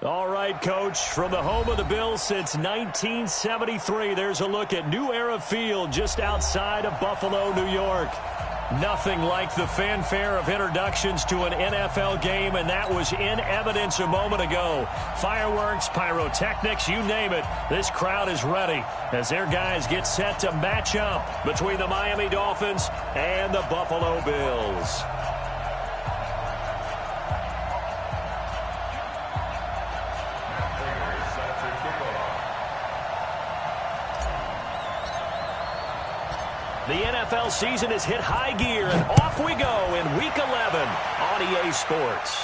All right, Coach, from the home of the Bills since 1973, there's a look at New Era Field just outside of Buffalo, New York. Nothing like the fanfare of introductions to an NFL game, and that was in evidence a moment ago. Fireworks, pyrotechnics, you name it. This crowd is ready as their guys get set to match up between the Miami Dolphins and the Buffalo Bills. The NFL season has hit high gear, and off we go in Week 11 on EA Sports.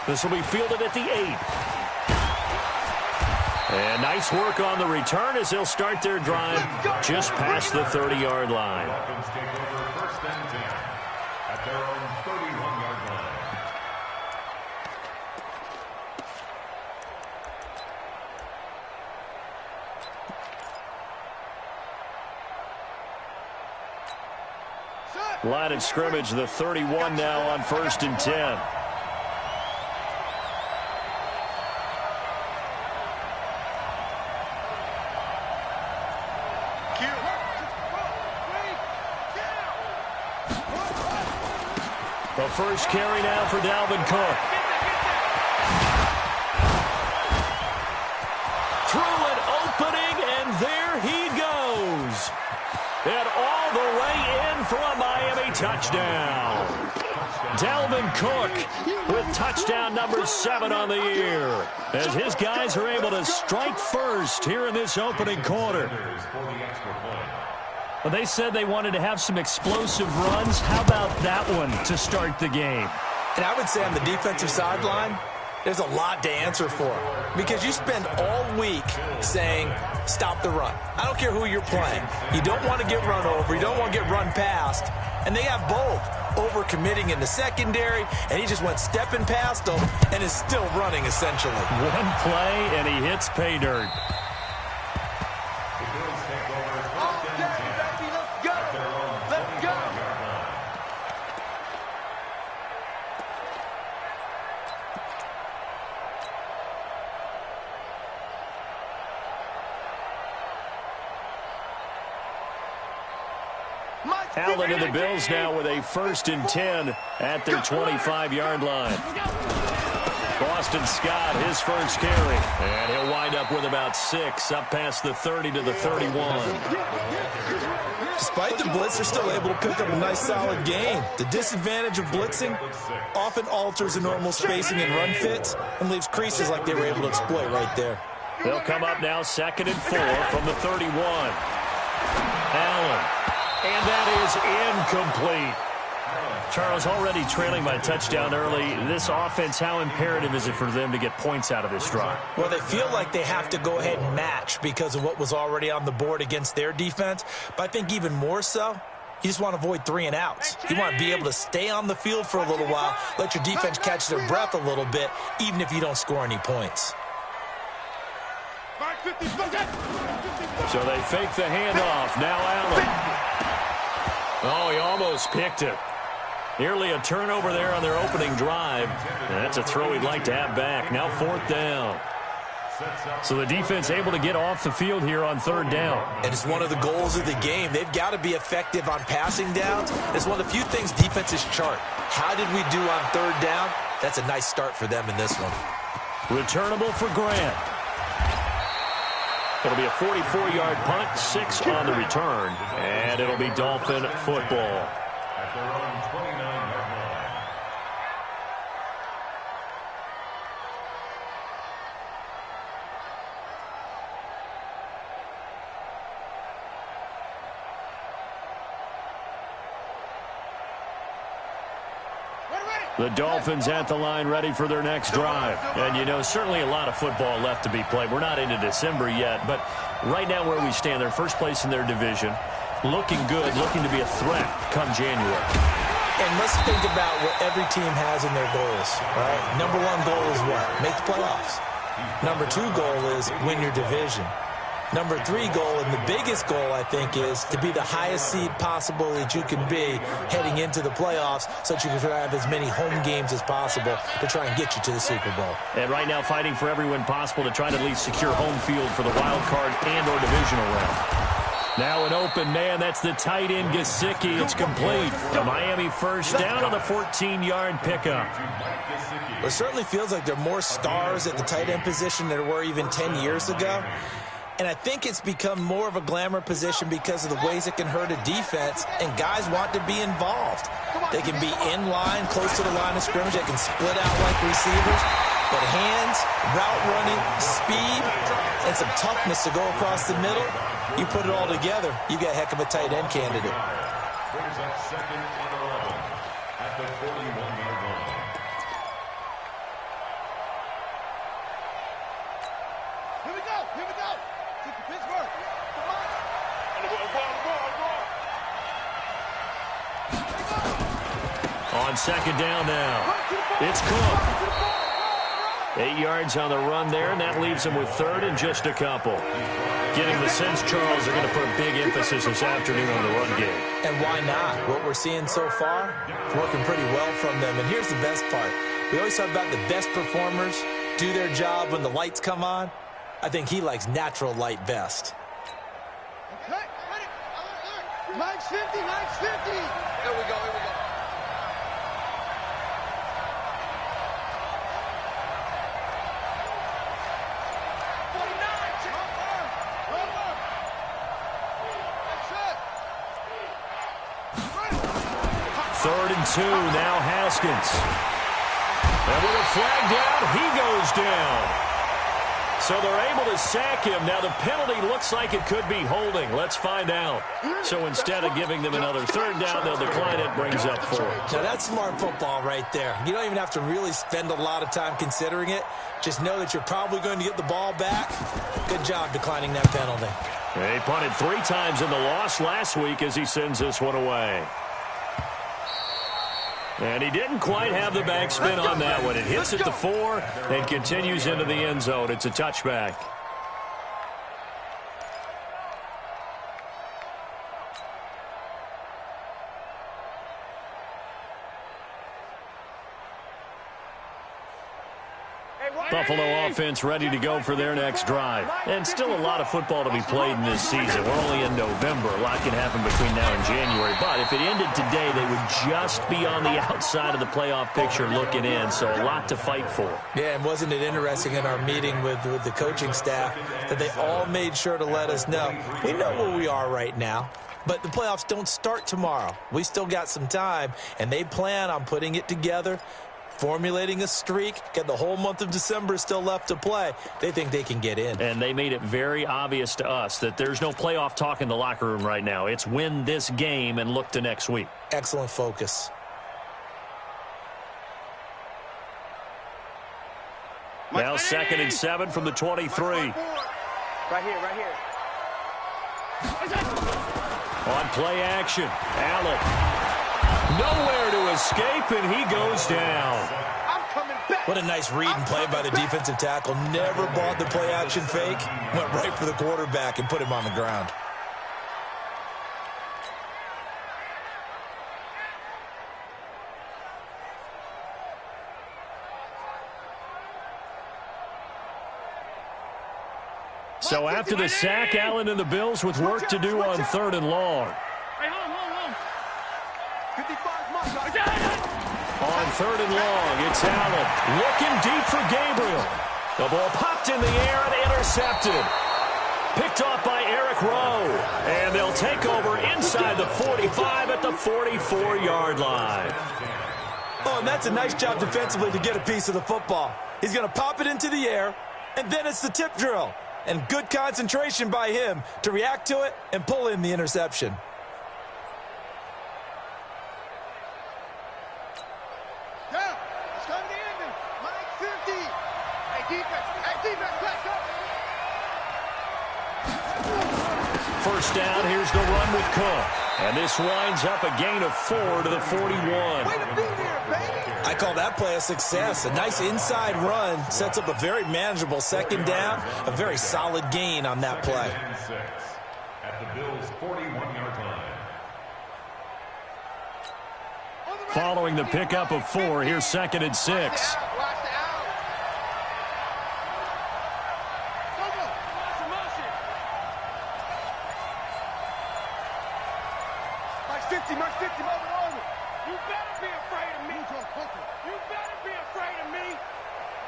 This will be fielded at the 8. And nice work on the return as they'll start their drive just past the 30-yard line. First and 10 at their own 31-yard line. Line of scrimmage, the 31 now on 1st and 10. The first carry now for Dalvin Cook. Through an opening, and there he goes. And all the way in for a Miami touchdown. Dalvin Cook with touchdown number 7 on the year, as his guys are able to strike first here in this opening quarter. Well, they said they wanted to have some explosive runs. How about that one to start the game? And I would say on the defensive sideline, there's a lot to answer for, because you spend all week saying, stop the run. I don't care who you're playing. You don't want to get run over. You don't want to get run past. And they have both. Over-committing in the secondary, and he just went stepping past them and is still running, essentially. One play, and he hits pay dirt. Allen and the Bills now with a 1st and 10 at their 25-yard line. Boston Scott, his first carry. And he'll wind up with about 6, up past the 30 to the 31. Despite the blitz, they're still able to pick up a nice, solid gain. The disadvantage of blitzing often alters the normal spacing and run fits and leaves creases like they were able to exploit right there. They'll come up now 2nd and 4 from the 31. Allen. And that is incomplete. Charles, already trailing by a touchdown early. This offense, how imperative is it for them to get points out of this drive? Well, they feel like they have to go ahead and match because of what was already on the board against their defense. But I think even more so, you just want to avoid 3 and outs. You want to be able to stay on the field for a little while, let your defense catch their breath a little bit, even if you don't score any points. So they fake the handoff. Now Allen. Oh, he almost picked it. Nearly a turnover there on their opening drive. And that's a throw he'd like to have back. Now 4th down. So the defense able to get off the field here on 3rd down. And it's one of the goals of the game. They've got to be effective on passing downs. It's one of the few things defenses chart. How did we do on 3rd down? That's a nice start for them in this one. Returnable for Grant. It'll be a 44-yard punt, 6 on the return, and it'll be Dolphin football. At their own 29-yard line. The Dolphins at the line ready for their next drive. And, you know, certainly a lot of football left to be played. We're not into December yet, but right now where we stand, they're first place in their division. Looking good, looking to be a threat come January. And let's think about what every team has in their goals, right? Number 1 goal is what? Make the playoffs. Number 2 goal is win your division. Number 3 goal, and the biggest goal, I think, is to be the highest seed possible that you can be heading into the playoffs so that you can have as many home games as possible to try and get you to the Super Bowl. And right now fighting for every win possible to try to at least secure home field for the wild card and or divisional round. Now an open man. That's the tight end, Gesicki. It's complete. The Miami first down on the 14-yard pickup. It certainly feels like there are more stars at the tight end position than there were even 10 years ago. And I think it's become more of a glamour position because of the ways it can hurt a defense, and guys want to be involved. They can be in line, close to the line of scrimmage. They can split out like receivers. But hands, route running, speed, and some toughness to go across the middle, you put it all together, you got a heck of a tight end candidate. Brings up 2nd and 11 at the 41-yard line. Here we go, here we go. Take the Pittsburgh. Come on. On 2nd down now. It's Cook. 8 yards on the run there, and that leaves him with 3rd and just a couple. Getting the sense, Charles, they're going to put a big emphasis this afternoon on the run game. And why not? What we're seeing so far, it's working pretty well from them. And here's the best part. We always talk about the best performers do their job when the lights come on. I think he likes natural light best. Okay, ready. Max 50, max 50. Here we go, here we go. Third and 2, now Haskins. And with a flag down, he goes down. So they're able to sack him. Now the penalty looks like it could be holding. Let's find out. So instead of giving them another 3rd down, they'll decline it, brings up 4. Now that's smart football right there. You don't even have to really spend a lot of time considering it. Just know that you're probably going to get the ball back. Good job declining that penalty. He punted 3 times in the loss last week as he sends this one away. And he didn't quite have the backspin on that one. It hits at the 4 and continues into the end zone. It's a touchback. Buffalo offense ready to go for their next drive. And still a lot of football to be played in this season. We're only in November. A lot can happen between now and January. But if it ended today, they would just be on the outside of the playoff picture looking in. So a lot to fight for. Yeah, and wasn't it interesting in our meeting with the coaching staff that they all made sure to let us know, we know where we are right now. But the playoffs don't start tomorrow. We still got some time, and they plan on putting it together, formulating a streak, got the whole month of December still left to play. They think they can get in. And they made it very obvious to us that there's no playoff talk in the locker room right now. It's win this game and look to next week. Excellent focus. Now 2nd and 7 from the 23. Right here, right here. On play action, Allen. Nowhere to escape, and he goes down. I'm coming back. What a nice read and play by the defensive tackle. Never bought the play action fake. Went right for the quarterback and put him on the ground. So after the sack, Allen and the Bills with work to do on 3rd and long. On 3rd and long, it's Allen looking deep for Gabriel. The ball popped in the air and intercepted. Picked off by Eric Rowe. And they'll take over inside the 45 at the 44-yard line. Oh, and that's a nice job defensively to get a piece of the football. He's going to pop it into the air, and then it's the tip drill. And good concentration by him to react to it and pull in the interception. First down, here's the run with Cook. And this winds up a gain of 4 to the 41. I call that play a success. A nice inside run sets up a very manageable second down, a very solid gain on that play. At the Bills' 41-yard line. Following the pickup of 4, here's 2nd and 6.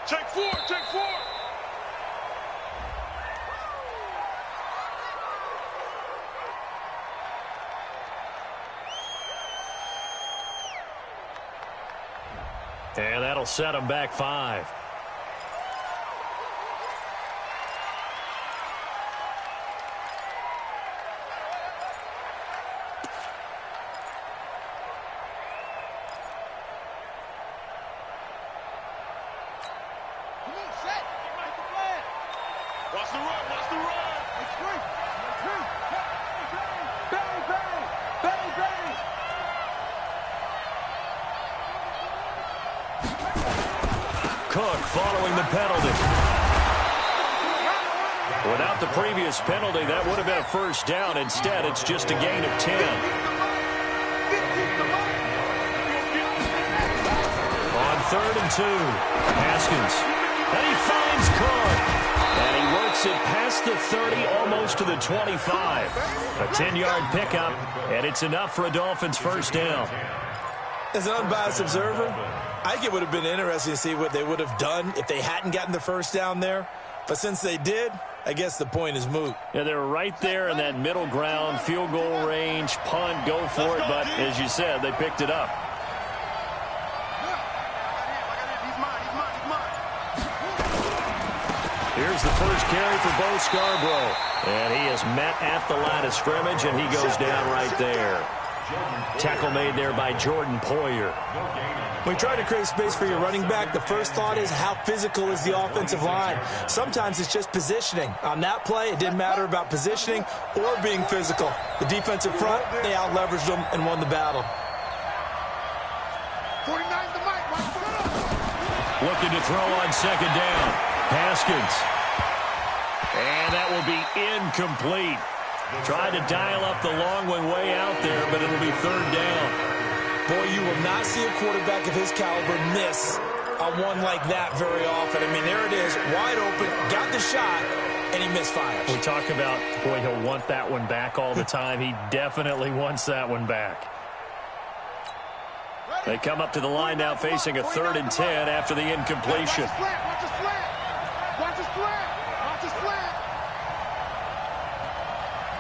Take 4, take 4. And that'll set him back 5. Watch the run, watch the run. Bang, bang, bang, bang. Cook following the penalty. Without the previous penalty, that would have been a first down. Instead, it's just a gain of 10. On 3rd and 2, Haskins. And he finds Cook. And he works it past the 30, almost to the 25. A 10-yard pickup, and it's enough for a Dolphins first down. As an unbiased observer, I think it would have been interesting to see what they would have done if they hadn't gotten the first down there. But since they did, I guess the point is moot. Yeah, they were right there in that middle ground, field goal range, punt, go for it. But as you said, they picked it up. Here's the first carry for Bo Scarborough. And he is met at the line of scrimmage, and he goes down right there. Tackle made there by Jordan Poyer. When you try to create space for your running back, the first thought is how physical is the offensive line. Sometimes it's just positioning. On that play, it didn't matter about positioning or being physical. The defensive front, they out-leveraged them and won the battle. 49's the mic. Watch the run. Looking to throw on 2nd down. Haskins. And that will be incomplete. Tried to dial up the long one way out there, but it'll be 3rd down. Boy, you will not see a quarterback of his caliber miss a one like that very often. I mean, there it is, wide open, got the shot, and he misfires. We talk about, boy, he'll want that one back all the time. He definitely wants that one back. They come up to the line now facing a 3rd and 10 after the incompletion. Watch the slant. Watch the slant. Watch the slant.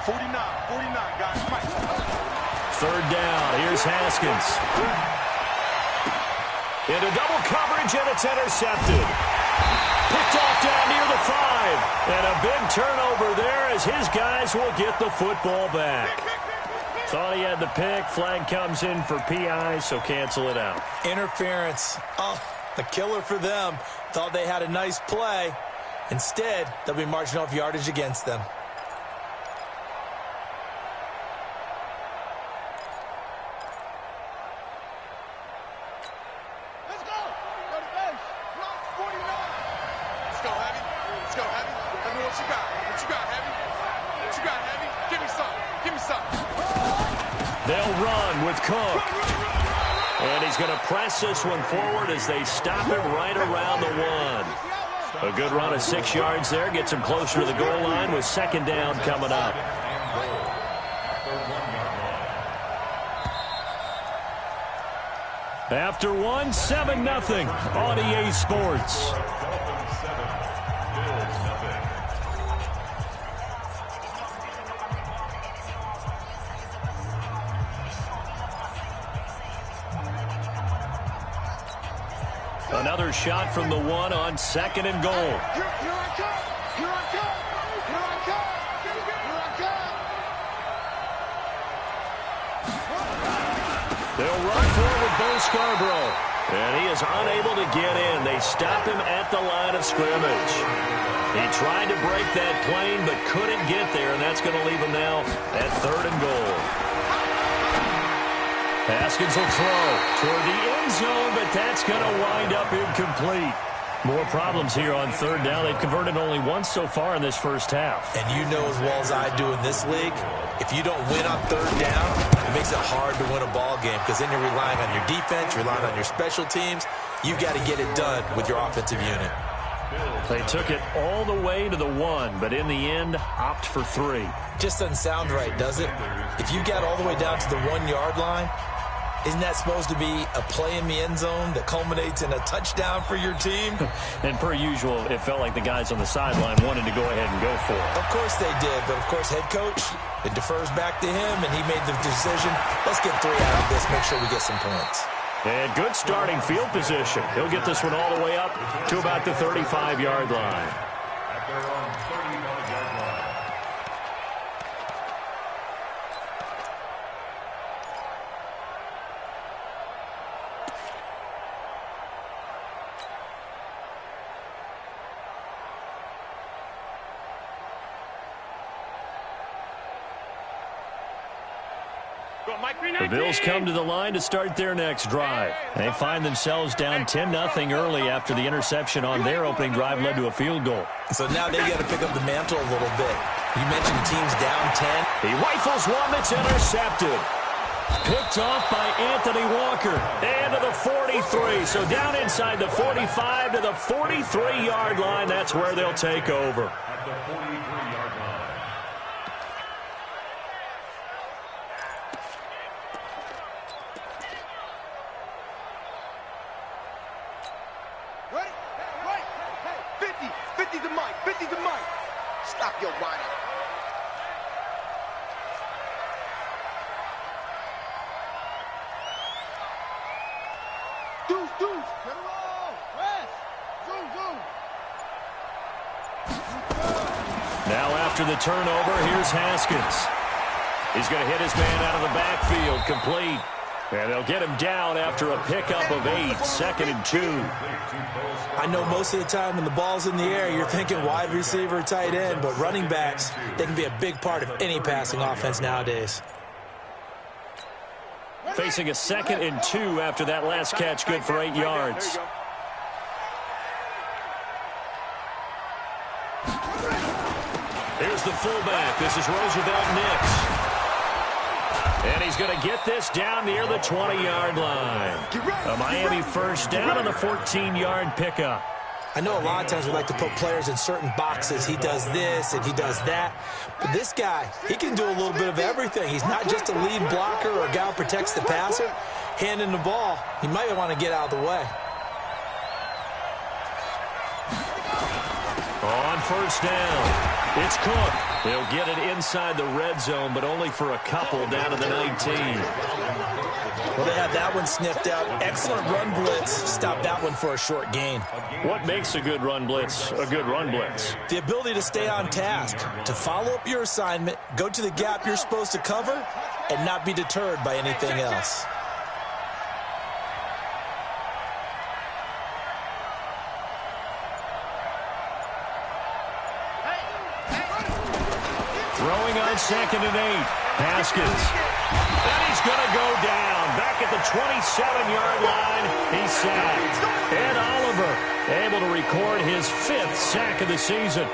49, guys. Right. 3rd down. Here's Haskins. Into double coverage, and it's intercepted. Picked off down near the 5. And a big turnover there as his guys will get the football back. Thought he had the pick. Flag comes in for PI, so cancel it out. Interference. Oh, a killer for them. Thought they had a nice play. Instead, they'll be marching off yardage against them. Let's go. Go to base. Block 49. Let's go, Heavy. Let's go, Heavy. Tell me what you got. What you got, Heavy? What you got, Heavy? Give me some. Give me some. They'll run with Cook. And he's going to press this one forward as they stop him right around the 1. A good run of 6 yards there. Gets him closer to the goal line with 2nd down coming up. After 1, 7-0 on EA Sports. Another shot from the 1 on 2nd and goal. Here I come. Here I come. Here I come. Here I come. They'll run forward with Bo Scarborough. And he is unable to get in. They stop him at the line of scrimmage. He tried to break that plane but couldn't get there, and that's going to leave him now at 3rd and goal. Haskins will throw toward the end zone, but that's going to wind up incomplete. More problems here on third down. They've converted only once so far in this first half. And you know as well as I do in this league, if you don't win on third down, it makes it hard to win a ball game because then you're relying on your defense, you're relying on your special teams. You've got to get it done with your offensive unit. They took it all the way to the 1, but in the end, opt for 3. Just doesn't sound right, does it? If you got all the way down to the 1-yard line, isn't that supposed to be a play in the end zone that culminates in a touchdown for your team? And per usual, it felt like the guys on the sideline wanted to go ahead and go for it. Of course they did, but of course head coach, it defers back to him, and he made the decision, let's get 3 out of this, make sure we get some points. And good starting field position. He'll get this one all the way up to about the 35-yard line. At their own 35-yard line. The Bills come to the line to start their next drive. They find themselves down 10-0 early after the interception on their opening drive led to a field goal. So now they got to pick up the mantle a little bit. You mentioned the team's down 10. He rifles one that's intercepted. Picked off by Anthony Walker. And to the 43. So down inside the 45 to the 43-yard line. That's where they'll take over. At the 43-yard line. Ready? Right. Hey, 50 to Mike. 50 to Mike. Stop your whining. Deuce. Get it roll. Rest. Zoom. Now after the turnover, here's Haskins. He's going to hit his man out of the backfield, complete. And they'll get him down after a pickup of 8, 2nd and 2. I know most of the time when the ball's in the air, you're thinking wide receiver, tight end, but running backs, they can be a big part of any passing offense nowadays. Facing a 2nd and 2 after that last catch, good for 8 yards. Here's the fullback. This is Roosevelt Nix. And he's going to get this down near the 20-yard line. A Miami first down on the 14-yard pickup. I know a lot of times we like to put players in certain boxes. He does this and he does that. But this guy, he can do a little bit of everything. He's not just a lead blocker or a guy who protects the passer. Handing the ball, he might want to get out of the way. On first down, it's Cook. He'll get it inside the red zone, but only for a couple down to the 19. Well, they had that one sniffed out. Excellent run blitz. Stop that one for a short gain. What makes a good run blitz a good run blitz? The ability to stay on task, to follow up your assignment, go to the gap you're supposed to cover, and not be deterred by anything else. Throwing on 2nd and 8. Haskins. And he's going to go down. Back at the 27-yard line. He's sacked. And Oliver able to record his 5th sack of the season.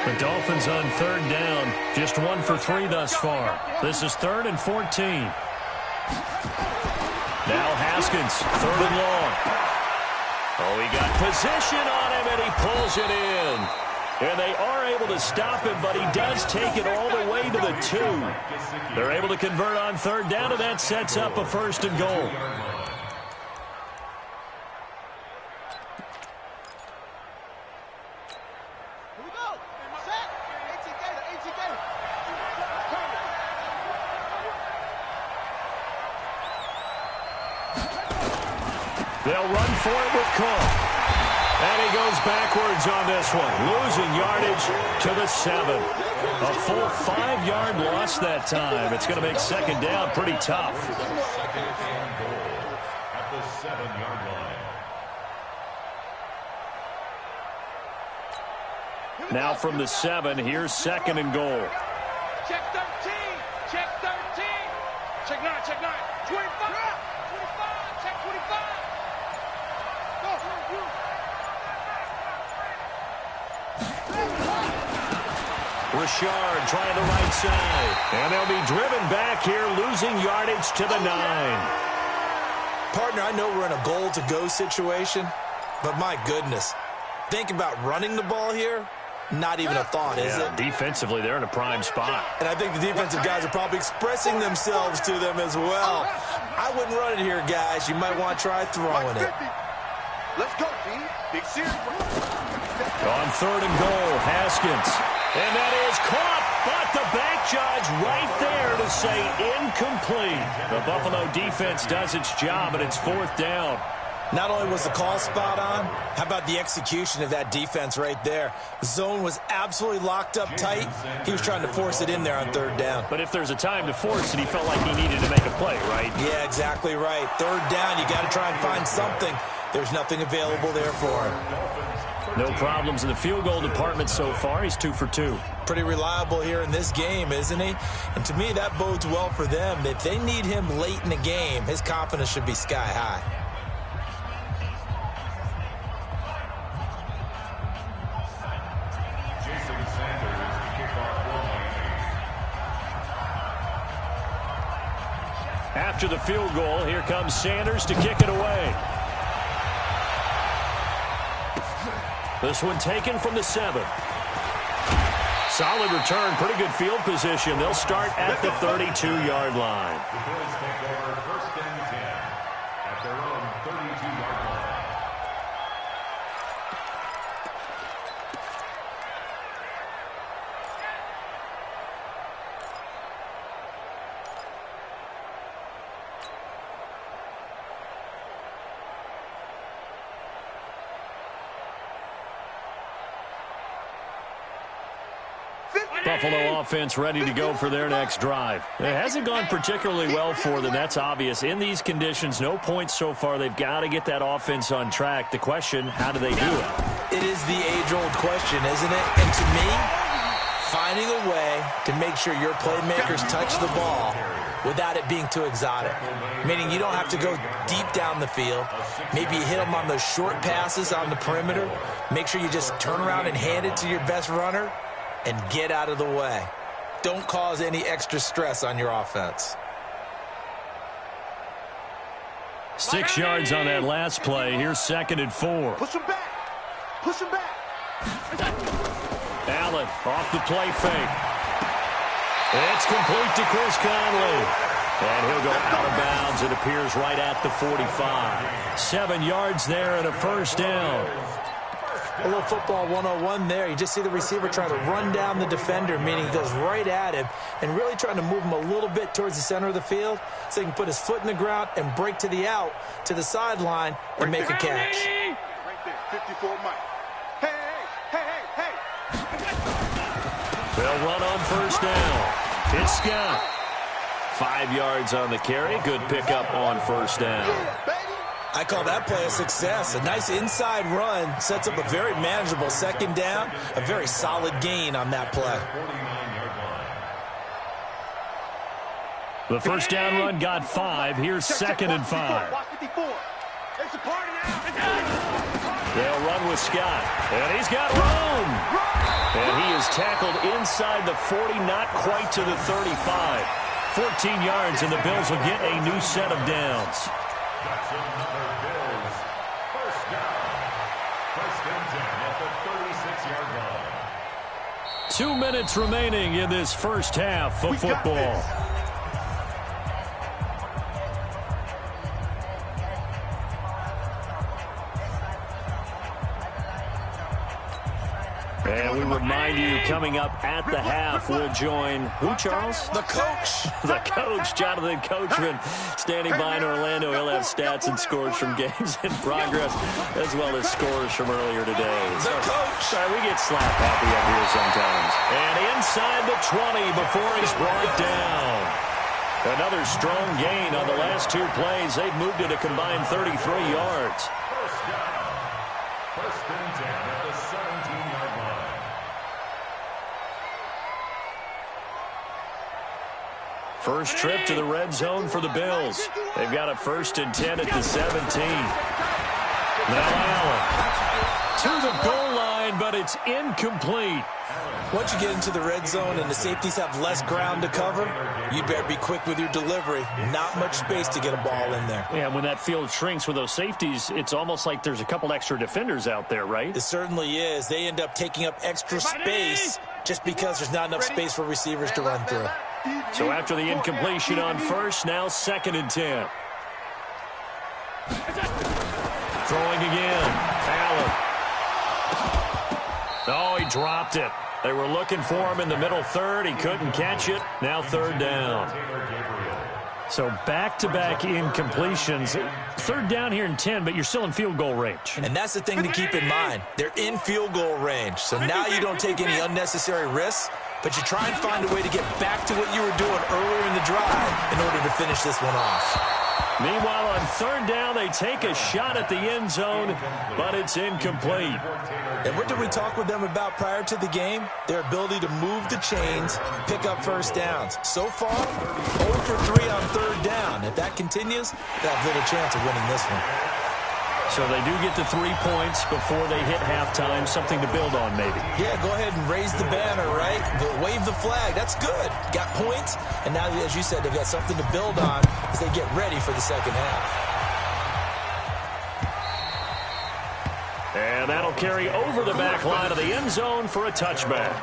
The Dolphins on third down. Just 1 for 3 thus far. This is 3rd and 14. Now Haskins, 3rd and long. Oh, he got position on him, and he pulls it in. And they are able to stop him, but he does take it all the way to the 2. They're able to convert on third down, and that sets up a 1st and goal. They'll run for it with Cook. And he goes backwards on this one, losing yardage to the 7. A full 5-yard loss that time. It's going to make 2nd down pretty tough. At the 7-yard line. Now from the 7, here's 2nd and goal. Check 13. Check 13. Check 9. Check 9. 25. 25. Check 25. Go. Richard trying the right side. And they'll be driven back here, losing yardage to the 9. Partner, I know we're in a goal-to-go situation, but my goodness. Think about running the ball here. Not even a thought, is it? Defensively, they're in a prime spot. And I think the defensive guys are probably expressing themselves to them as well. I wouldn't run it here, guys. You might want to try throwing it. Let's go, D. Big series. On 3rd and goal, Haskins. And that is caught, but the back judge right there to say incomplete. The Buffalo defense does its job, and it's 4th down. Not only was the call spot on, how about the execution of that defense right there? The zone was absolutely locked up tight. He was trying to force it in there on 3rd down. But if there's a time to force it, he felt like he needed to make a play, right? Yeah, exactly right. 3rd down, you got to try and find something. There's nothing available there for him. No problems in the field goal department so far. He's 2 for 2. Pretty reliable here in this game, isn't he? And to me, that bodes well for them. If they need him late in the game, his confidence should be sky high. After the field goal, here comes Sanders to kick it away. This one taken from the 7. Solid return, pretty good field position. They'll start at the 32-yard line. The Bills take over 1st and 10 at their own 32-yard line. Buffalo offense ready to go for their next drive. It hasn't gone particularly well for them. That's obvious. In these conditions, no points so far. They've got to get that offense on track. The question, how do they do it? It is the age-old question, isn't it? And to me, finding a way to make sure your playmakers touch the ball without it being too exotic. Meaning you don't have to go deep down the field. Maybe you hit them on those short passes on the perimeter. Make sure you just turn around and hand it to your best runner and get out of the way. Don't cause any extra stress on your offense. 6 yards on that last play. Here's 2nd and 4. Push him back. Push him back. Allen off the play fake. It's complete to Chris Conley. And he'll go out of bounds. It appears right at the 45. 7 yards there and a 1st down. A little football 101 there. You just see the receiver trying to run down the defender, meaning he goes right at him and really trying to move him a little bit towards the center of the field so he can put his foot in the ground and break to the out, to the sideline, and make a catch. Right there, 54 Mike. Hey, hey, hey, hey, hey. They'll run on 1st down. It's Scott. 5 yards on the carry. Good pickup on 1st down. I call that play a success. A nice inside run sets up a very manageable 2nd down. A very solid gain on that play. The 1st down run got 5. Here's 2nd and 5. They'll run with Scott. And he's got room. And he is tackled inside the 40, not quite to the 35. 14 yards, and the Bills will get a new set of downs. That's another Bills 1st down. 1st and 10 at the 36-yard line. 2 minutes remaining in this first half of football. And we remind you, coming up at the half, we'll join who, Charles? The coach. The coach, Jonathan Coachman, standing by in Orlando. He'll have stats and scores from games in progress, as well as scores from earlier today. The coach. Sorry, we get slap happy up here sometimes. And inside the 20 before he's brought down. Another strong gain on the last 2 plays. They've moved it a combined 33 yards. 1st down. 1st and 10 at the 17-yard line. First trip to the red zone for the Bills. They've got a 1st and 10 at the 17. Now Allen to the goal line, but it's incomplete. Once you get into the red zone and the safeties have less ground to cover, you better be quick with your delivery. Not much space to get a ball in there. Yeah, when that field shrinks with those safeties, it's almost like there's a couple extra defenders out there, right? It certainly is. They end up taking up extra space just because there's not enough space for receivers to run through. So after the incompletion on first, now 2nd and 10. Throwing again. Allen. Oh, he dropped it. They were looking for him in the middle third. He couldn't catch it. Now 3rd down. So back-to-back incompletions. 3rd down here in 10, but you're still in field goal range. And that's the thing to keep in mind. They're in field goal range. So now you don't take any unnecessary risks, but you try and find a way to get back to what you were doing earlier in the drive in order to finish this one off. Meanwhile, on 3rd down, they take a shot at the end zone, but it's incomplete. And what did we talk with them about prior to the game? Their ability to move the chains, pick up 1st downs. So far, 0 for 3 on 3rd down. If that continues, they have little chance of winning this one. So they do get the 3 points before they hit halftime, something to build on maybe. Yeah, go ahead and raise the banner, right? But wave the flag. That's good. Got points, and now, as you said, they've got something to build on as they get ready for the second half. And that'll carry over the back line of the end zone for a touchback.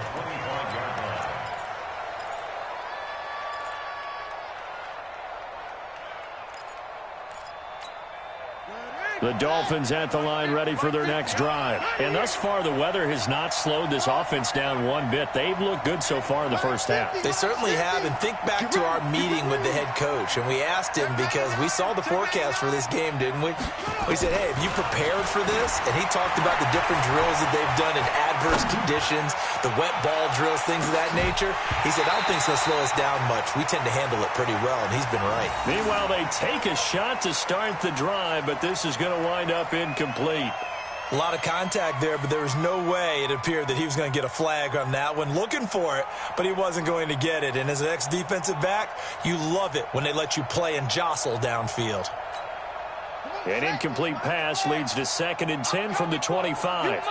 The Dolphins at the line ready for their next drive. And thus far, the weather has not slowed this offense down one bit. They've looked good so far in the first half. They certainly have. And think back to our meeting with the head coach. And we asked him because we saw the forecast for this game, didn't we? We said, hey, have you prepared for this? And he talked about the different drills that they've done in adverse conditions, the wet ball drills, things of that nature. He said, I don't think it's going to slow us down much. We tend to handle it pretty well, and he's been right. Meanwhile, they take a shot to start the drive, but this is going to wind up incomplete. A lot of contact there, but there was no way it appeared that he was going to get a flag on that one. Looking for it, but he wasn't going to get it. And as an ex-defensive back, you love it when they let you play and jostle downfield. An incomplete pass leads to 2nd and 10 from the 25.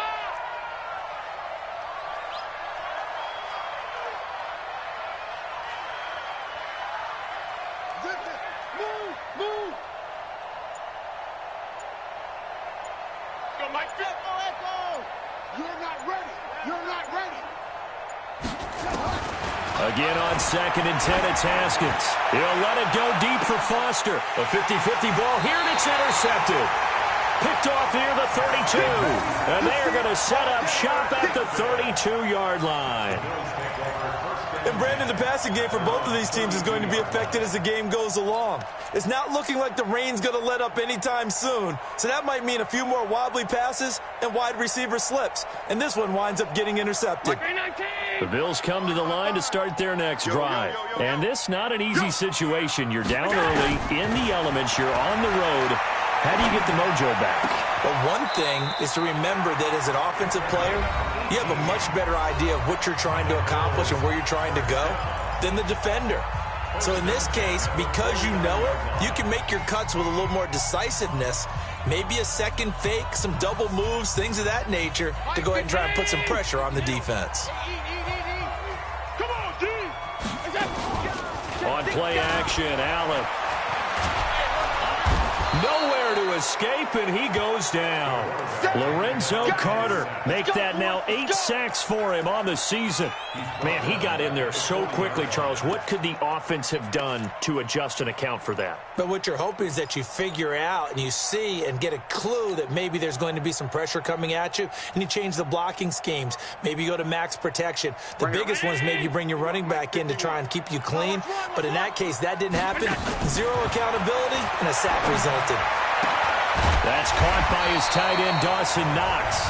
Again on 2nd and 10, it's Haskins. He'll let it go deep for Foster. A 50-50 ball here, and it's intercepted. Picked off near the 32. And they are going to set up shop at the 32-yard line. And, Brandon, the passing game for both of these teams is going to be affected as the game goes along. It's not looking like the rain's going to let up anytime soon. So that might mean a few more wobbly passes and wide receiver slips. And this one winds up getting intercepted. The Bills come to the line to start their next drive. And this not an easy situation. You're down early, in the elements, you're on the road. How do you get the mojo back? Well, one thing is to remember that as an offensive player, you have a much better idea of what you're trying to accomplish and where you're trying to go than the defender. So in this case, because you know it, you can make your cuts with a little more decisiveness, maybe a second fake, some double moves, things of that nature, to go ahead and try and put some pressure on the defense. On play action, Allen. Nowhere to escape, and he goes down. Lorenzo Carter make that now 8 sacks for him on the season. Man, he got in there so quickly, Charles. What could the offense have done to adjust and account for that? But what you're hoping is that you figure out and you see and get a clue that maybe there's going to be some pressure coming at you, and you change the blocking schemes. Maybe you go to max protection. The biggest one is maybe you bring your running back in to try and keep you clean. But in that case, that didn't happen. Zero accountability, and a sack resulted. That's caught by his tight end, Dawson Knox.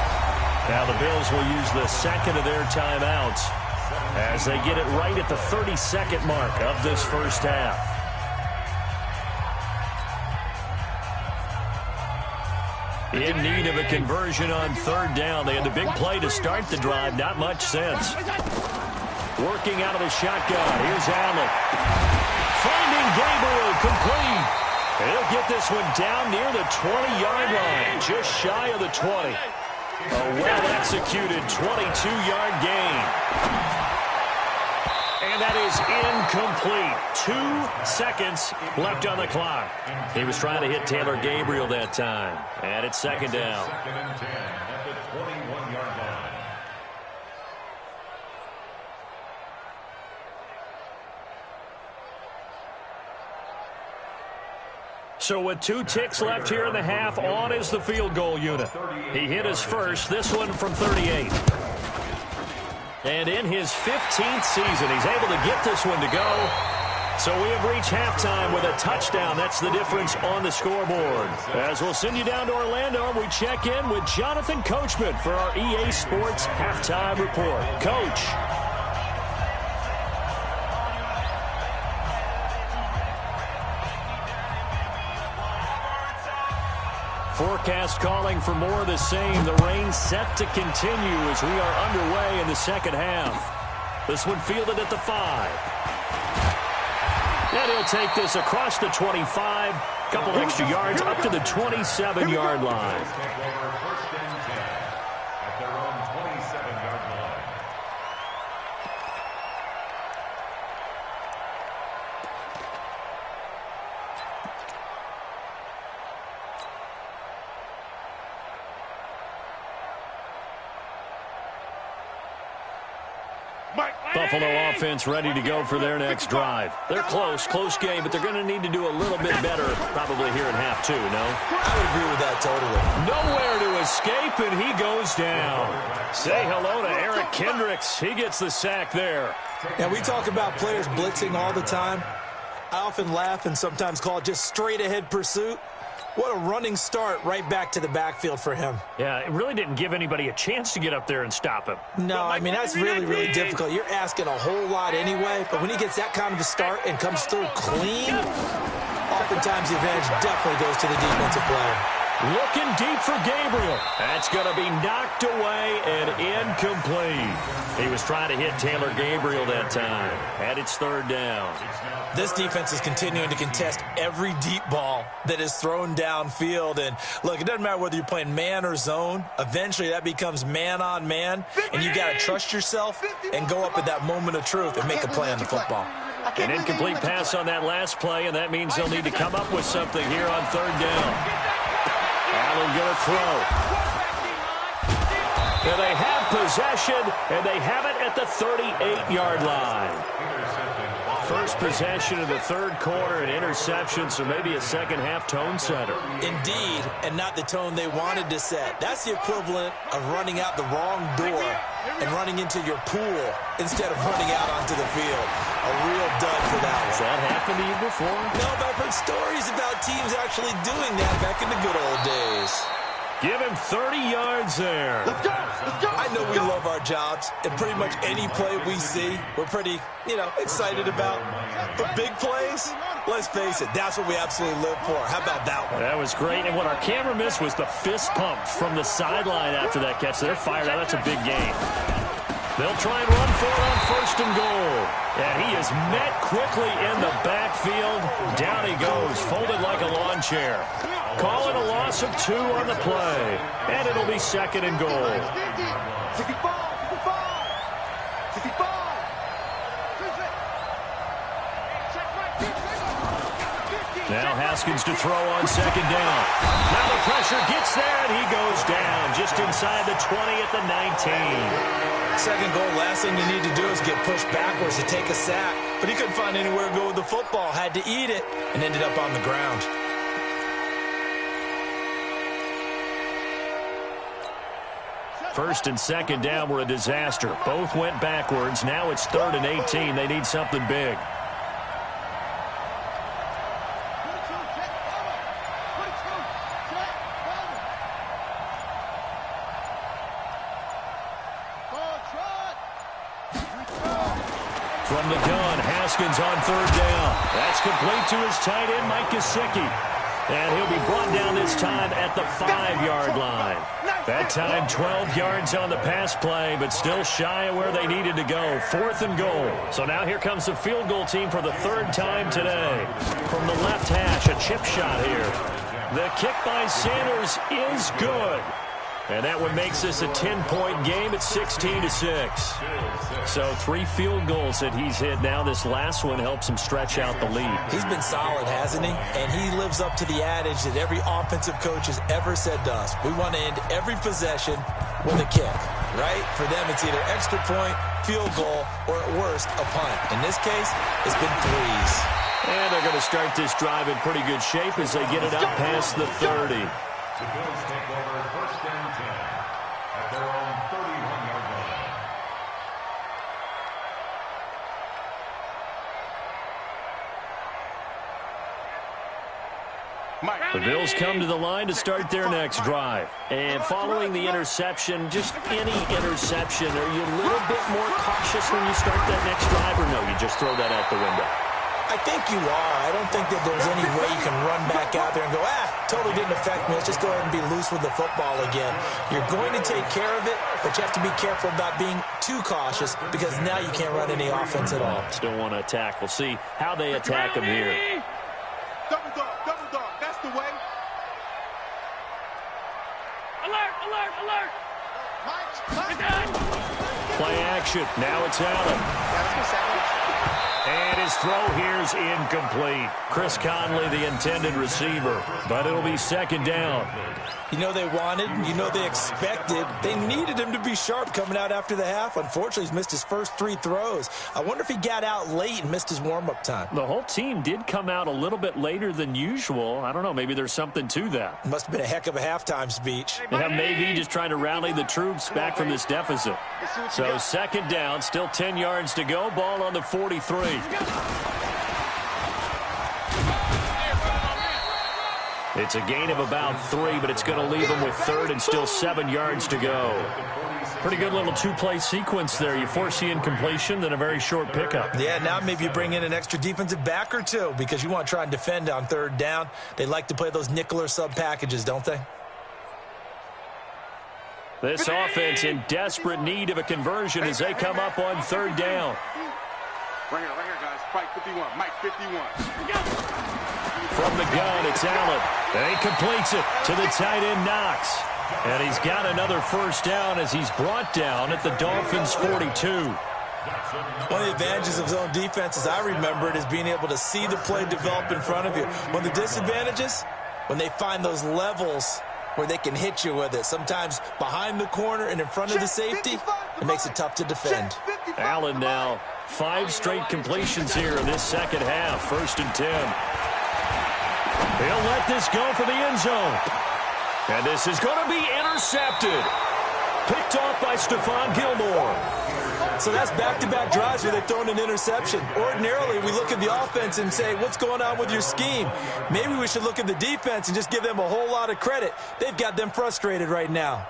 Now the Bills will use the second of their timeouts as they get it right at the 30-second mark of this first half. In need of a conversion on 3rd down. They had the big play to start the drive. Not much sense. Working out of the shotgun. Here's Allen. get this one down near the 20-yard line, just shy of the 20. A well-executed 22-yard gain. And that is incomplete. 2 seconds left on the clock. He was trying to hit Taylor Gabriel that time. And it's second down. Second and 10 at the 21-yard line. So with 2 ticks left here in the half, on is the field goal unit. He hit his first, this one from 38. And in his 15th season, he's able to get this one to go. So we have reached halftime with a touchdown. That's the difference on the scoreboard. As we'll send you down to Orlando, we check in with Jonathan Coachman for our EA Sports Halftime Report. Coach. Forecast calling for more of the same. The rain set to continue as we are underway in the second half. This one fielded at the 5. And he'll take this across the 25. Couple extra yards up to the 27-yard line. First and 10 at their own 27-yard line. Buffalo offense ready to go for their next drive. They're close game, but they're going to need to do a little bit better probably here in half 2, no? I would agree with that totally. Nowhere to escape, and he goes down. Say hello to Eric Kendricks. He gets the sack there. And we talk about players blitzing all the time. I often laugh and sometimes call it just straight-ahead pursuit. What a running start right back to the backfield for him. Yeah, it really didn't give anybody a chance to get up there and stop him. No, I mean, that's really difficult. You're asking a whole lot anyway, but when he gets that kind of a start and comes through clean, oftentimes the advantage definitely goes to the defensive player. Looking deep for Gabriel. That's going to be knocked away and incomplete. He was trying to hit Taylor Gabriel that time. And it's third down. This defense is continuing to contest every deep ball that is thrown downfield. And, look, it doesn't matter whether you're playing man or zone. Eventually, that becomes man-on-man. And you got to trust yourself and go up at that moment of truth and make a play on the football. An incomplete pass on that last play, and that means they'll need to come up with something here on third down. Allen going to throw. And they have possession, and they have it at the 38-yard line. First possession of the third quarter, an interception, so maybe a second-half tone setter. Indeed, and not the tone they wanted to set. That's the equivalent of running out the wrong door and running into your pool instead of running out onto the field. A real dud for that one. Has that happened to you before? No, but I've heard stories about teams actually doing that back in the good old days. Give him 30 yards there. Let's go. I know we love our jobs, and pretty much any play we see, we're pretty, excited about. But big plays, let's face it, that's what we absolutely live for. How about that one? That was great, and what our camera missed was the fist pump from the sideline after that catch. They're fired out. That's a big gain. They'll try and run for it on first and goal. And he is met quickly in the backfield. Down he goes, folded like a lawn chair. Calling a loss of 2 on the play. And it'll be second and goal. 65. Now Haskins to throw on second down. Now the pressure gets there, and he goes down just inside the 20 at the 19. Second goal, last thing you need to do is get pushed backwards to take a sack. But he couldn't find anywhere to go with the football, had to eat it, and ended up on the ground. First and second down were a disaster. Both went backwards. Now it's 3rd and 18. They need something big. From the gun, Haskins on third down. That's complete to his tight end, Mike Gesicki. And he'll be brought down this time at the 5-yard line. That time 12 yards on the pass play, but still shy of where they needed to go. 4th and goal. So now here comes the field goal team for the 3rd time today. from the left hash. A chip shot here. The kick by Sanders is good. And that one makes this a 10-point game at 16-6. So 3 field goals that he's hit now. This last one helps him stretch out the lead. He's been solid, hasn't he? And he lives up to the adage that every offensive coach has ever said to us. We want to end every possession with a kick, right? For them, it's either extra point, field goal, or at worst, a punt. In this case, it's been 3s. And they're going to start this drive in pretty good shape as they get it up past the 30. The Bills take over 1st and 10 at their own 31-yard line. The Bills come to the line to start their next drive. And following the interception, just any interception, are you a little bit more cautious when you start that next drive, or no, you just throw that out the window? I think you are. I don't think that there's any way you can run back out there and go, totally didn't affect me. Let's just go ahead and be loose with the football again. You're going to take care of it, but you have to be careful about being too cautious because now you can't run any offense at all. Still want to attack. We'll see how they attack him here. Double dog. That's the way. Alert. Play action. Now it's Allen. And his throw here's incomplete. Chris Conley, the intended receiver. But it'll be 2nd down. You know they wanted, you know they expected. They needed him to be sharp coming out after the half. Unfortunately, he's missed his first 3 throws. I wonder if he got out late and missed his warm-up time. The whole team did come out a little bit later than usual. I don't know, maybe there's something to that. Must have been a heck of a halftime speech. Yeah, maybe just trying to rally the troops back from this deficit. So 2nd down, still 10 yards to go. Ball on the 43. It's a gain of about 3, but it's going to leave them with 3rd and still 7 yards to go. Pretty good little 2-play sequence there. You force the incompletion, then a very short pickup. Yeah, now maybe you bring in an extra defensive back or 2 because you want to try and defend on 3rd down. They like to play those nickel or sub packages, don't they? This offense in desperate need of a conversion as they come up on 3rd down. Right here, guys. Mike 51. From the gun, it's Allen. And he completes it to the tight end, Knox. And he's got another 1st down as he's brought down at the Dolphins' 42. One of the advantages of zone defense, as I remember it, is being able to see the play develop in front of you. One of the disadvantages, when they find those levels where they can hit you with it. Sometimes behind the corner and in front of the safety, it makes it tough to defend. Allen now 5 straight completions here in this 2nd half. 1st and 10. He'll let this go for the end zone. And this is going to be intercepted. Picked off by Stephon Gilmore. So that's back-to-back drives where they've thrown an interception. Ordinarily, we look at the offense and say, what's going on with your scheme? Maybe we should look at the defense and just give them a whole lot of credit. They've got them frustrated right now.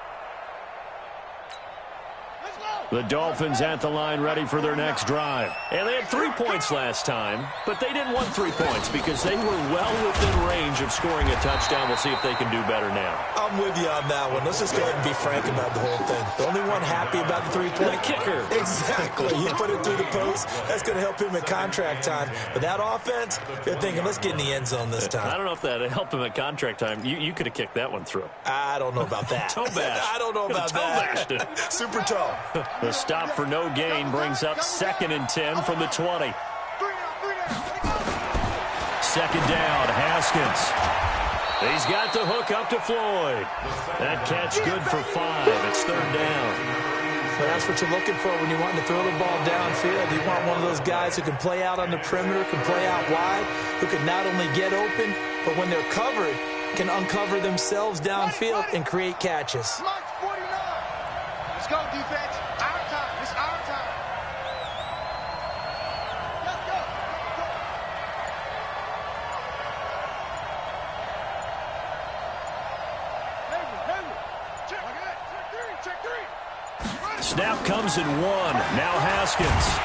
The Dolphins at the line ready for their next drive. And they had 3 points last time, but they didn't want 3 points because they were well within range of scoring a touchdown. We'll see if they can do better now. I'm with you on that one. Let's just go ahead and be frank about the whole thing. The only one happy about the 3-point kicker. Exactly. You put it through the post. That's going to help him at contract time. But that offense, they're thinking, let's get in the end zone this time. I don't know if that helped him at contract time. You could have kicked that one through. I don't know about that. Toe bash. I don't know about that. Toe bashed it. Super toe. The stop for no gain brings up 2nd and 10 from the 20. 2nd down, Haskins. He's got the hook up to Floyd. That catch good for 5. It's 3rd down. Well, that's what you're looking for when you want to throw the ball downfield. You want one of those guys who can play out on the perimeter, can play out wide, who can not only get open, but when they're covered, can uncover themselves downfield and create catches. Let's go, defense. Our time. It's our time. Let's go. Snap comes in 1. Now Haskins.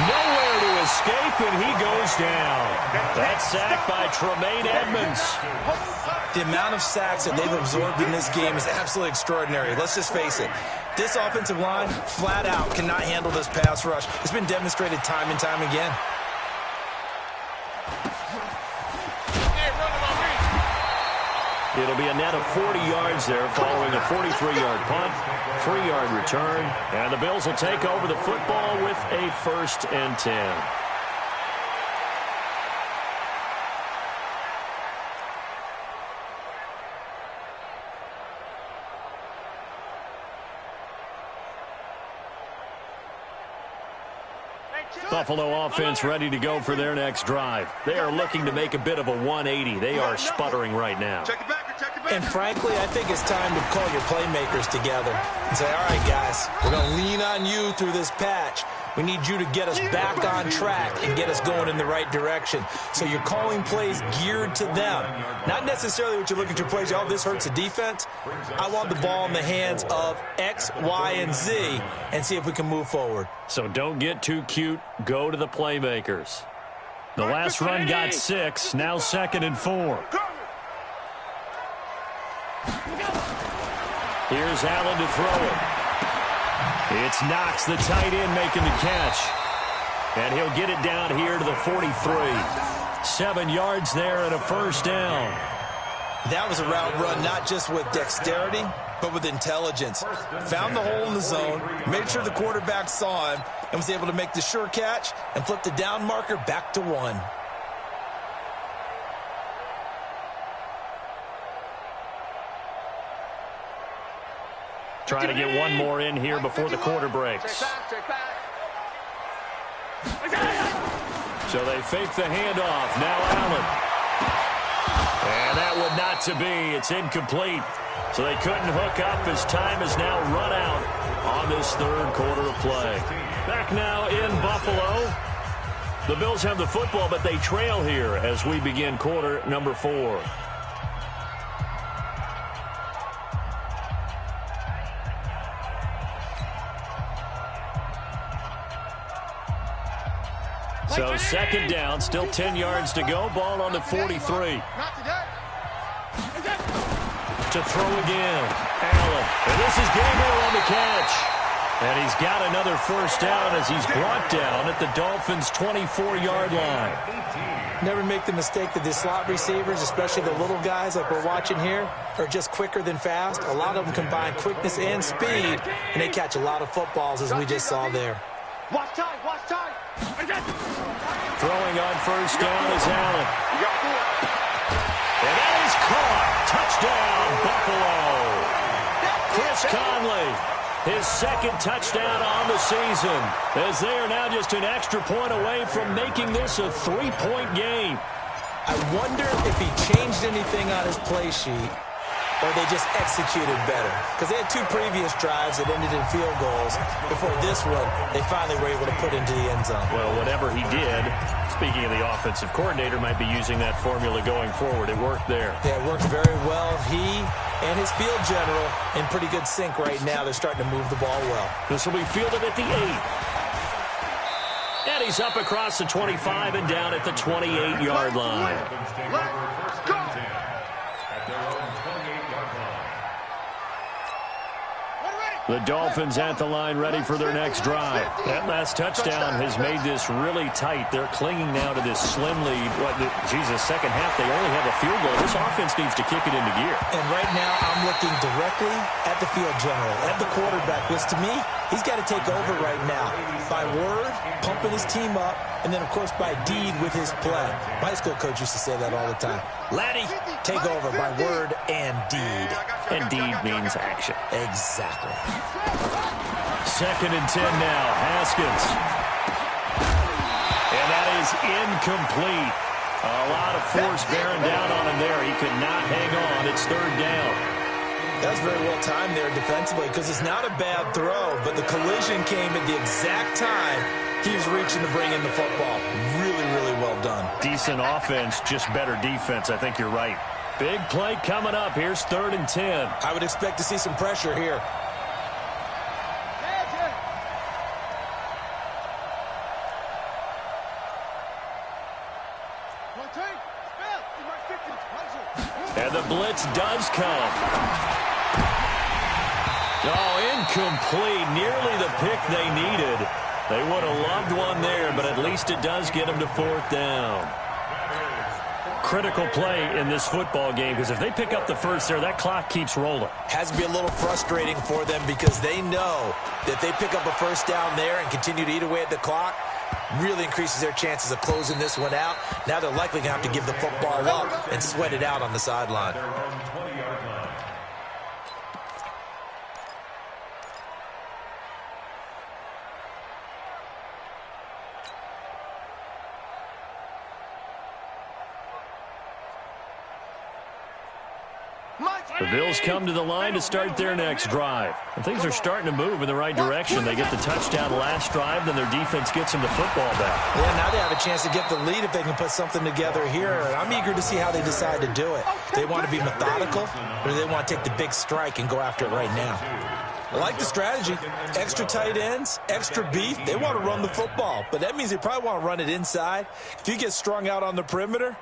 Nowhere to escape, and he goes down. That's sacked by Tremaine Edmonds. The amount of sacks that they've absorbed in this game is absolutely extraordinary. Let's just face it. This offensive line, flat out, cannot handle this pass rush. It's been demonstrated time and time again. It'll be a net of 40 yards there following a 43-yard punt, 3-yard return, and the Bills will take over the football with a 1st and 10. Buffalo offense ready to go for their next drive. They are looking to make a bit of a 180. They are sputtering right now. And frankly, I think it's time to call your playmakers together and say, all right, guys, we're going to lean on you through this patch. We need you to get us back on track and get us going in the right direction. So you're calling plays geared to them. Not necessarily what you look at your plays, oh, this hurts the defense. I want the ball in the hands of X, Y, and Z and see if we can move forward. So don't get too cute. Go to the playmakers. The last run got 6. Now 2nd and 4. Here's Allen to throw it. It's Knox, the tight end, making the catch. And he'll get it down here to the 43. 7 yards there and a 1st down. That was a route run not just with dexterity, but with intelligence. Found the hole in the zone, made sure the quarterback saw him, and was able to make the sure catch and flip the down marker back to 1. Trying to get one more in here before the quarter breaks. So they fake the handoff. Now Allen. And that would not to be. It's incomplete. So they couldn't hook up as time has now run out on this 3rd quarter of play. Back now in Buffalo. The Bills have the football, but they trail here as we begin quarter number 4. So 2nd down, still 10 yards to go. Ball on the 43. To throw again. Allen. And this is Gabriel on the catch. And he's got another 1st down as he's brought down at the Dolphins' 24-yard line. Never make the mistake that the slot receivers, especially the little guys like we're watching here, are just quicker than fast. A lot of them combine quickness and speed, and they catch a lot of footballs as we just saw there. Watch time, watch time. Throwing on 1st down is Allen. And that is caught. Touchdown, Buffalo. Chris Conley, his 2nd touchdown on the season, as they are now just an extra point away from making this a 3-point game. I wonder if he changed anything on his play sheet or they just executed better. Because they had 2 previous drives that ended in field goals. Before this one, they finally were able to put into the end zone. Well, whatever he did, speaking of the offensive coordinator, might be using that formula going forward. It worked there. Yeah, it worked very well. He and his field general in pretty good sync right now. They're starting to move the ball well. This will be fielded at the 8. And he's up across the 25 and down at the 28-yard line. Let's go. The Dolphins at the line ready for their next drive. That last touchdown has made this really tight. They're clinging now to this slim lead. Second half, they only have a field goal. This offense needs to kick it into gear. And right now, I'm looking directly at the field general, at the quarterback, which to me, he's got to take over right now. By word, pumping his team up, and then, of course, by deed with his play. My high school coach used to say that all the time. Laddie, take over by word and deed. And deed means action. Exactly. 2nd and 10 now. Haskins. And that is incomplete. A lot of force bearing down on him there. He could not hang on. It's 3rd down. That was very well timed there defensively because it's not a bad throw, but the collision came at the exact time he was reaching to bring in the football. Really, really well done. Decent offense, just better defense. I think you're right. Big play coming up. Here's 3rd and 10. I would expect to see some pressure here. And the blitz does come. Oh, incomplete. Nearly the pick they needed. They would have loved one there, but at least it does get them to 4th down. critical play in this football game, because if they pick up the first there, that clock keeps rolling. Has to be a little frustrating for them because they know that if they pick up a first down there and continue to eat away at the clock, really increases their chances of closing this one out. Now they're likely going to have to give the football up and sweat it out on the sideline. The Bills come to the line to start their next drive. And things are starting to move in the right direction. They get the touchdown last drive, then their defense gets them the football back. Yeah, now they have a chance to get the lead if they can put something together here. I'm eager to see how they decide to do it. They want to be methodical, or do they want to take the big strike and go after it right now? I like the strategy. Extra tight ends, extra beef. They want to run the football, but that means they probably want to run it inside. If you get strung out on the perimeter,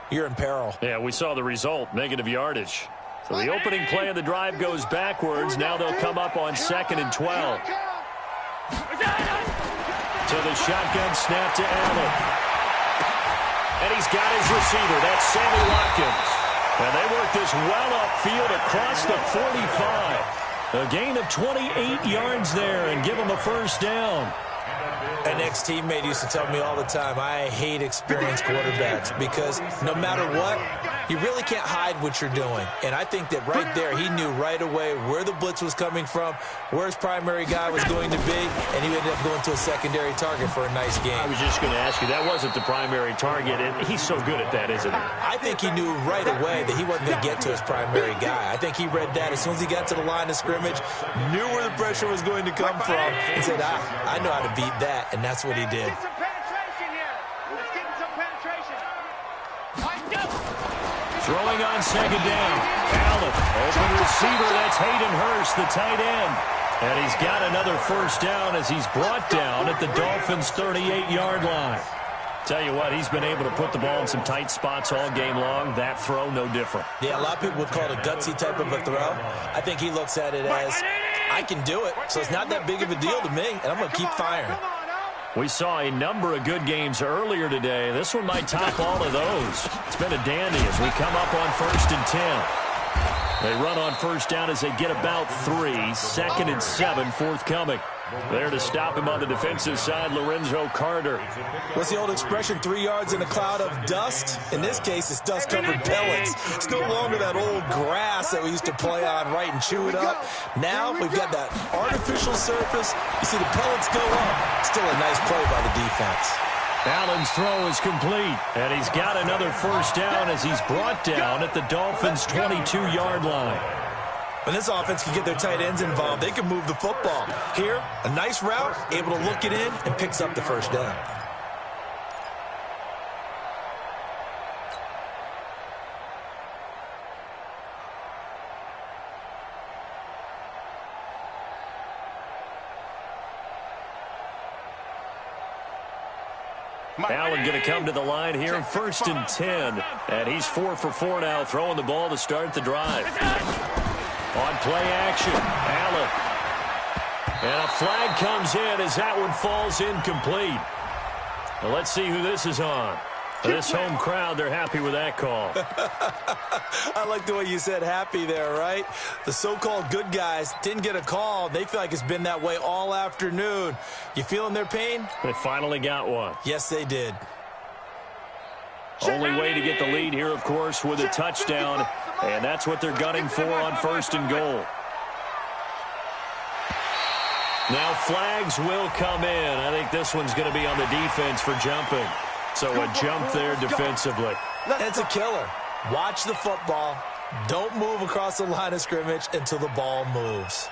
you're in peril. Yeah, we saw the result, negative yardage. So the opening play of the drive goes backwards. Now they'll come up on 2nd and 12. To the shotgun snap to Allen. And he's got his receiver. That's Sammy Watkins. And they work this well upfield across the 45. A gain of 28 yards there and give him a first down. An ex-teammate used to tell me all the time, I hate experienced quarterbacks because no matter what, you really can't hide what you're doing. And I think that right there, he knew right away where the blitz was coming from, where his primary guy was going to be, and he ended up going to a secondary target for a nice game. I was just going to ask you, that wasn't the primary target, and he's so good at that, isn't he? I think he knew right away that he wasn't going to get to his primary guy. I think he read that as soon as he got to the line of scrimmage, knew where the pressure was going to come from, and said, I know how to beat that, and that's what he did. Throwing on 2nd down. Allen, open receiver. That's Hayden Hurst, the tight end. And he's got another first down as he's brought down at the Dolphins' 38-yard line. Tell you what, he's been able to put the ball in some tight spots all game long. That throw, no different. Yeah, a lot of people would call it a gutsy type of a throw. I think he looks at it as, I can do it, so it's not that big of a deal to me, and I'm going to keep firing. We saw a number of good games earlier today. This one might top all of those. It's been a dandy as we come up on 1st and 10. They run on first down as they get about 3. 2nd and 7 forthcoming. There to stop him on the defensive side, Lorenzo Carter. What's the old expression, 3 yards in a cloud of dust? In this case, it's dust-covered pellets. It's no longer that old grass that we used to play on, right, and chew it up. Now we've got that artificial surface. You see the pellets go up. Still a nice play by the defense. Allen's throw is complete, and he's got another first down as he's brought down at the Dolphins' 22-yard line. When this offense can get their tight ends involved, they can move the football. Here, a nice route, able to look it in, and picks up the first down. Allen going to come to the line here, 1st and 10. And he's 4 for 4 now, throwing the ball to start the drive. On play action, Allen. And a flag comes in as that one falls incomplete. Well, let's see who this is on. This home crowd, they're happy with that call. I like the way you said happy there, right? The so-called good guys didn't get a call. They feel like it's been that way all afternoon. You feeling their pain? They finally got one. Yes, they did. Only way to get the lead here, of course, with a touchdown. And that's what they're gunning for on 1st and goal. Now flags will come in. I think this one's going to be on the defense for jumping. So a jump there defensively. That's a killer. Watch the football. Don't move across the line of scrimmage until the ball moves.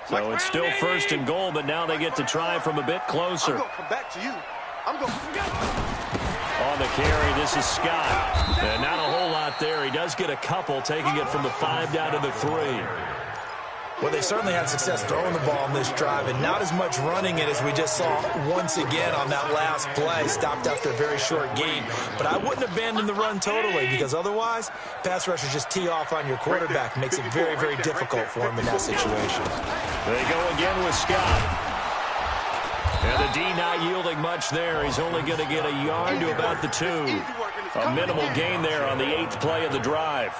So it's still 1st and goal, but now they get to try from a bit closer. I'm going to come back to you. On the carry, this is Scott. And not a whole lot there. He does get a couple, taking it from the 5 down to the 3. Well, they certainly had success throwing the ball on this drive, and not as much running it as we just saw once again on that last play. Stopped after a very short gain. But I wouldn't abandon the run totally, because otherwise, pass rushers just tee off on your quarterback. Makes it very, very difficult for him in that situation. They go again with Scott. And the The D not yielding much there. He's only going to get a yard to about the 2. A minimal gain there on the 8th play of the drive.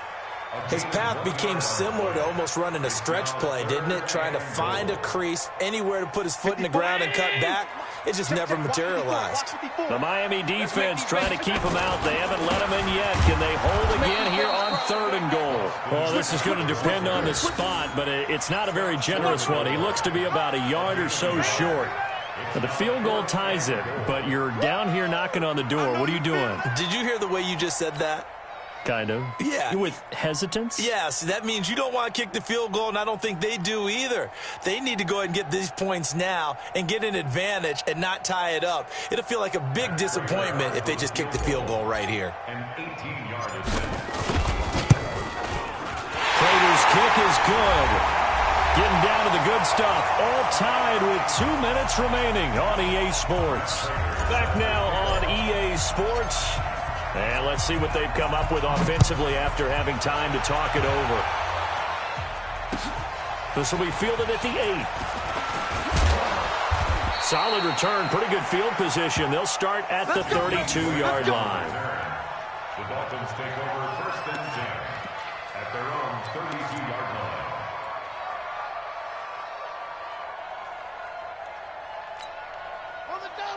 His path became similar to almost running a stretch play, didn't it? Trying to find a crease, anywhere to put his foot in the ground and cut back. It just never materialized. The Miami defense trying to keep him out. They haven't let him in yet. Can they hold again here on 3rd and goal? Well, this is going to depend on the spot, but it's not a very generous one. He looks to be about a yard or so short. The field goal ties it, but you're down here knocking on the door. What are you doing? Did you hear the way you just said that? Kind of. Yeah. With hesitance? Yes, that means you don't want to kick the field goal, and I don't think they do either. They need to go ahead and get these points now and get an advantage and not tie it up. It'll feel like a big disappointment if they just kick the field goal right here. An 18-yard attempt. Prater's kick is good. Getting down to the good stuff. All tied with 2 minutes remaining on EA Sports. Back now on EA Sports. And let's see what they've come up with offensively after having time to talk it over. This will be fielded at the 8. Solid return, pretty good field position. They'll start at the 32-yard line. The Dolphins take over 1st and 10 at their own 32-yard line.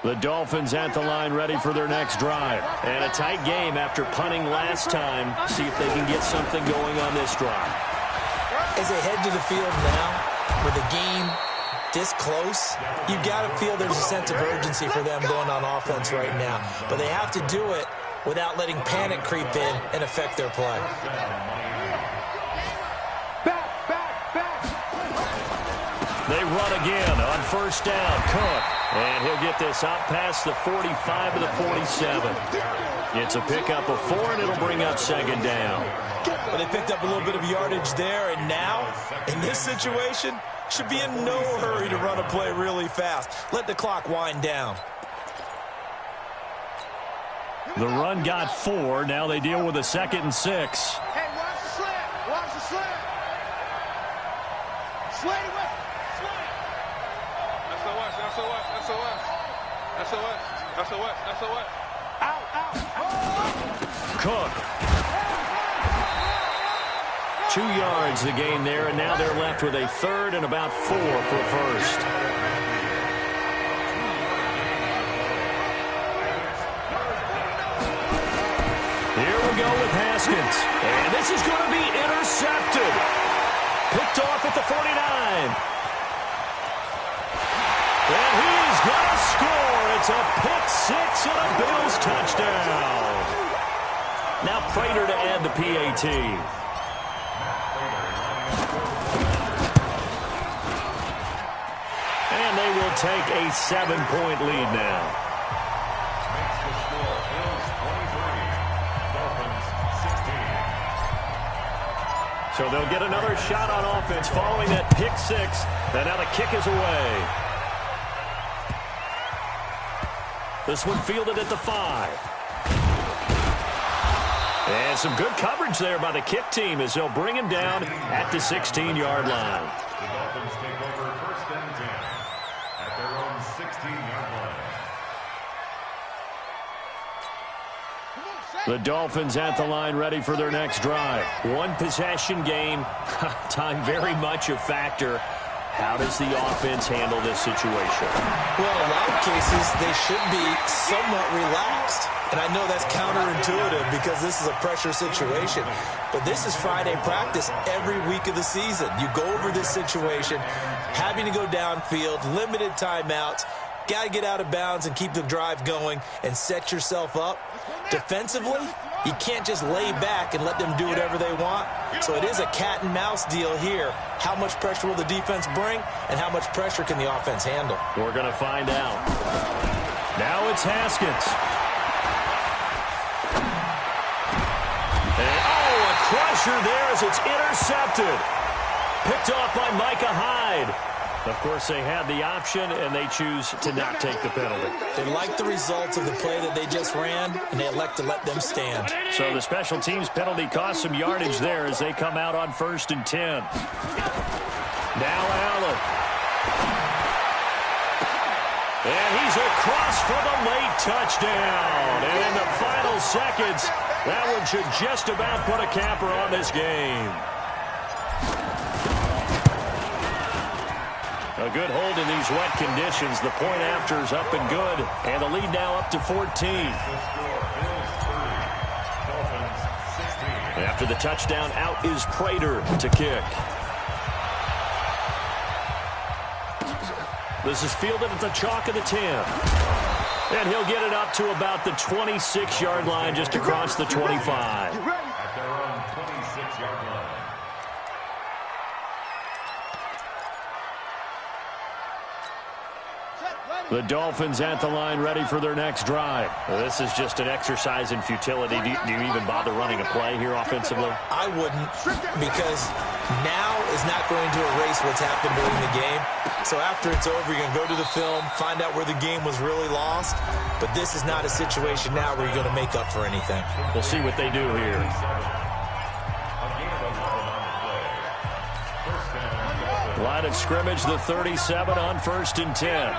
The Dolphins at the line ready for their next drive. And a tight game after punting last time. See if they can get something going on this drive. As they head to the field now, with the game this close, you've got to feel there's a sense of urgency for them going on offense right now. But they have to do it without letting panic creep in and affect their play. They run again on 1st down. Cook. And he'll get this out past the 45 to the 47. It's a pickup of 4, and it'll bring up 2nd down. But they picked up a little bit of yardage there, and now, in this situation, should be in no hurry to run a play really fast. Let the clock wind down. The run got 4. Now they deal with a 2nd and 6. Hey, watch the slant. Watch the slant. Slant away. SOS. Out. Cook. 2 yards the gain there, and now they're left with a 3rd and about 4 for 1st. Here we go with Haskins. And this is going to be intercepted. Picked off at the 49. And he's going to score. It's a pick 6 and a Bills touchdown. Now Prater to add the PAT. And they will take a 7-point lead now. Makes the score Bills 23, Dolphins 16. So they'll get another shot on offense following that pick 6. And now the kick is away. This one fielded at the 5. And some good coverage there by the kick team as they'll bring him down at the 16-yard line. The Dolphins take over 1st and 10 at their own 16-yard line. The Dolphins at the line ready for their next drive. One possession game. Time very much a factor. How does the offense handle this situation? Well, in a lot of cases, they should be somewhat relaxed. And I know that's counterintuitive because this is a pressure situation. But this is Friday practice every week of the season. You go over this situation, having to go downfield, limited timeouts, got to get out of bounds and keep the drive going and set yourself up. Defensively, you can't just lay back and let them do whatever they want. So it is a cat and mouse deal here. How much pressure will the defense bring, and how much pressure can the offense handle? We're going to find out. Now it's Haskins. And, a crusher there as it's intercepted. Picked off by Micah Hyde. Of course, they had the option, and they choose to not take the penalty. They like the results of the play that they just ran, and they elect to let them stand. So the special teams penalty cost some yardage there as they come out on 1st and 10. Now Allen. And he's across for the late touchdown. And in the final seconds, that one should just about put a capper on this game. A good hold in these wet conditions. The point after is up and good. And the lead now up to 14. After the touchdown, out is Prater to kick. This is fielded at the chalk of the 10. And he'll get it up to about the 26-yard line, just across the 25. At their own 26-yard line. The Dolphins at the line, ready for their next drive. This is just an exercise in futility. Do you even bother running a play here offensively? I wouldn't, because now is not going to erase what's happened during the game. So after it's over, you're going to go to the film, find out where the game was really lost. But this is not a situation now where you're going to make up for anything. We'll see what they do here. Line of scrimmage, the 37 on 1st and 10.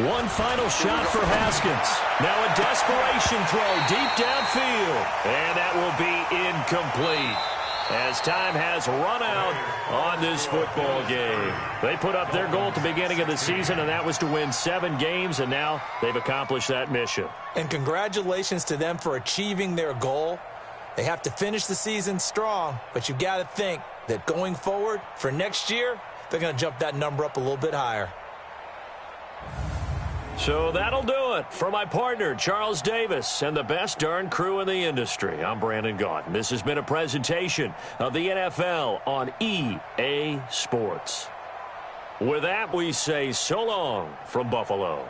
One final shot for Haskins. Now a desperation throw deep downfield. And that will be incomplete, as time has run out on this football game. They put up their goal at the beginning of the season, and that was to win 7 games, and now they've accomplished that mission. And congratulations to them for achieving their goal. They have to finish the season strong, but you've got to think that going forward for next year, they're going to jump that number up a little bit higher. So that'll do it for my partner, Charles Davis, and the best darn crew in the industry. I'm Brandon Gaudin. This has been a presentation of the NFL on EA Sports. With that, we say so long from Buffalo.